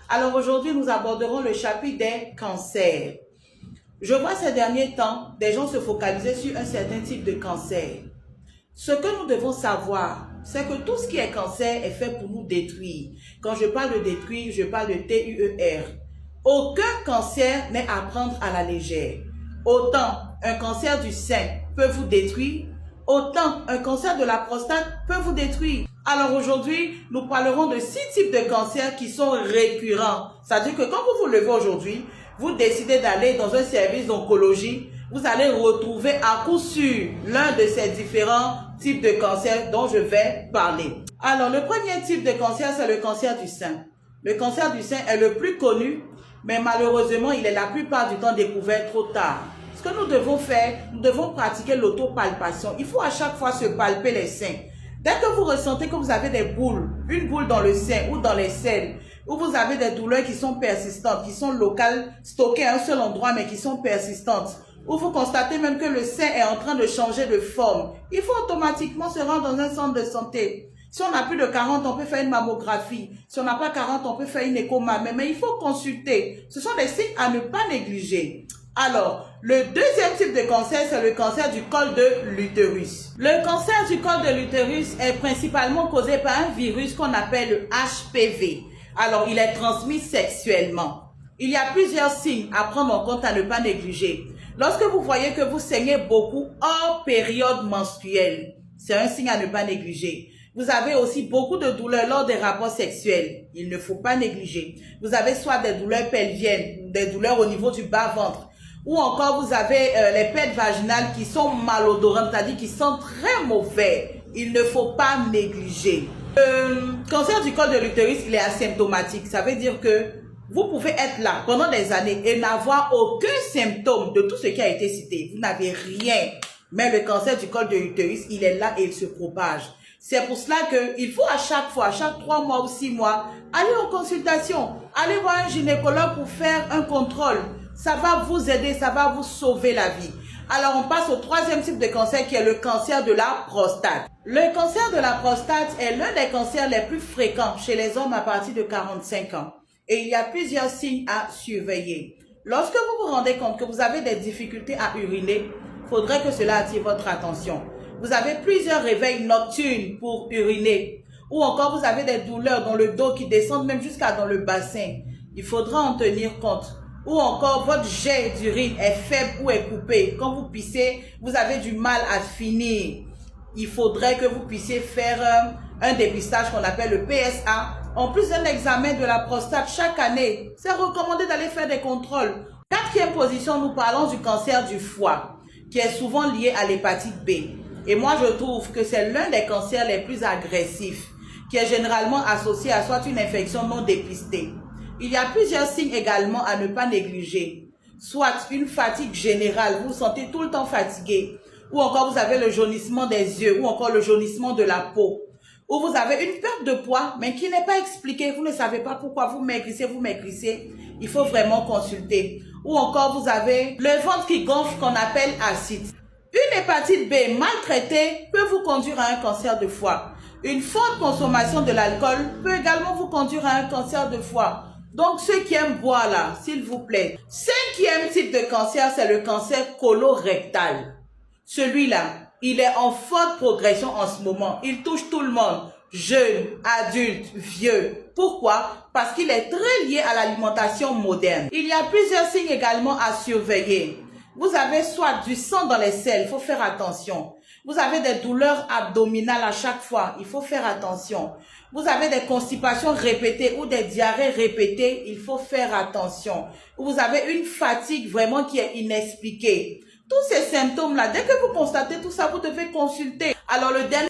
Alors aujourd'hui, nous aborderons le chapitre des cancers. Je vois ces derniers temps, des gens se focaliser sur un certain type de cancer. Ce que nous devons savoir, c'est que tout ce qui est cancer est fait pour nous détruire. Quand je parle de détruire, je parle de TUER. Aucun cancer n'est à prendre à la légère. Autant un cancer du sein peut vous détruire, autant un cancer de la prostate peut vous détruire. Alors aujourd'hui, nous parlerons de 6 types de cancers qui sont récurrents. C'est-à-dire que quand vous vous levez aujourd'hui, vous décidez d'aller dans un service d'oncologie, vous allez retrouver à coup sûr l'un de ces différents types de cancers dont je vais parler. Alors, le premier type de cancer, c'est le cancer du sein. Le cancer du sein est le plus connu, mais malheureusement, il est la plupart du temps découvert trop tard. Ce que nous devons faire, nous devons pratiquer l'autopalpation. Il faut à chaque fois se palper les seins. Dès que vous ressentez que vous avez des boules, une boule dans le sein ou dans les selles, ou vous avez des douleurs qui sont persistantes, qui sont locales, stockées à un seul endroit, mais qui sont persistantes, ou vous constatez même que le sein est en train de changer de forme, il faut automatiquement se rendre dans un centre de santé. Si on a plus de 40, on peut faire une mammographie. Si on n'a pas 40, on peut faire une échomammie. Mais il faut consulter. Ce sont des signes à ne pas négliger. Alors, le deuxième type de cancer, c'est le cancer du col de l'utérus. Le cancer du col de l'utérus est principalement causé par un virus qu'on appelle le HPV. Alors, il est transmis sexuellement. Il y a plusieurs signes à prendre en compte à ne pas négliger. Lorsque vous voyez que vous saignez beaucoup hors période menstruelle, c'est un signe à ne pas négliger. Vous avez aussi beaucoup de douleurs lors des rapports sexuels. Il ne faut pas négliger. Vous avez soit des douleurs pelviennes, des douleurs au niveau du bas-ventre, ou encore vous avez les pets vaginales qui sont malodorantes, c'est-à-dire qui sont très mauvais. Il ne faut pas négliger. Le cancer du col de l'utérus, il est asymptomatique. Ça veut dire que vous pouvez être là pendant des années et n'avoir aucun symptôme de tout ce qui a été cité. Vous n'avez rien. Mais le cancer du col de l'utérus, il est là et il se propage. C'est pour cela qu'il faut à chaque fois, chaque 3 mois ou 6 mois, aller en consultation. Aller voir un gynécologue pour faire un contrôle. Ça va vous aider, ça va vous sauver la vie. Alors on passe au troisième type de cancer qui est le cancer de la prostate. Le cancer de la prostate est l'un des cancers les plus fréquents chez les hommes à partir de 45 ans. Et il y a plusieurs signes à surveiller. Lorsque vous vous rendez compte que vous avez des difficultés à uriner, il faudrait que cela attire votre attention. Vous avez plusieurs réveils nocturnes pour uriner. Ou encore vous avez des douleurs dans le dos qui descendent même jusqu'à dans le bassin. Il faudra en tenir compte. Ou encore votre jet d'urine est faible ou est coupé. Quand vous pissez, vous avez du mal à finir. Il faudrait que vous puissiez faire un dépistage qu'on appelle le PSA. En plus d'un examen de la prostate chaque année, c'est recommandé d'aller faire des contrôles. Quatrième position, nous parlons du cancer du foie, qui est souvent lié à l'hépatite B. Et moi, je trouve que c'est l'un des cancers les plus agressifs, qui est généralement associé à soit une infection non dépistée. Il y a plusieurs signes également à ne pas négliger. Soit une fatigue générale, vous vous sentez tout le temps fatigué. Ou encore vous avez le jaunissement des yeux, ou encore le jaunissement de la peau. Ou vous avez une perte de poids, mais qui n'est pas expliquée. Vous ne savez pas pourquoi vous maigrissez. Il faut vraiment consulter. Ou encore vous avez le ventre qui gonfle qu'on appelle acide. Une hépatite B mal traitée peut vous conduire à un cancer de foie. Une forte consommation de l'alcool peut également vous conduire à un cancer de foie. Donc ceux qui aiment boire là, s'il vous plaît. Cinquième type de cancer, c'est le cancer colorectal. Celui-là, il est en forte progression en ce moment. Il touche tout le monde, jeunes, adultes, vieux. Pourquoi? Parce qu'il est très lié à l'alimentation moderne. Il y a plusieurs signes également à surveiller. Vous avez soit du sang dans les selles, il faut faire attention. Vous avez des douleurs abdominales à chaque fois, il faut faire attention. Vous avez des constipations répétées ou des diarrhées répétées, il faut faire attention. Vous avez une fatigue vraiment qui est inexpliquée. Tous ces symptômes-là, dès que vous constatez tout ça, vous devez consulter. Alors le dernier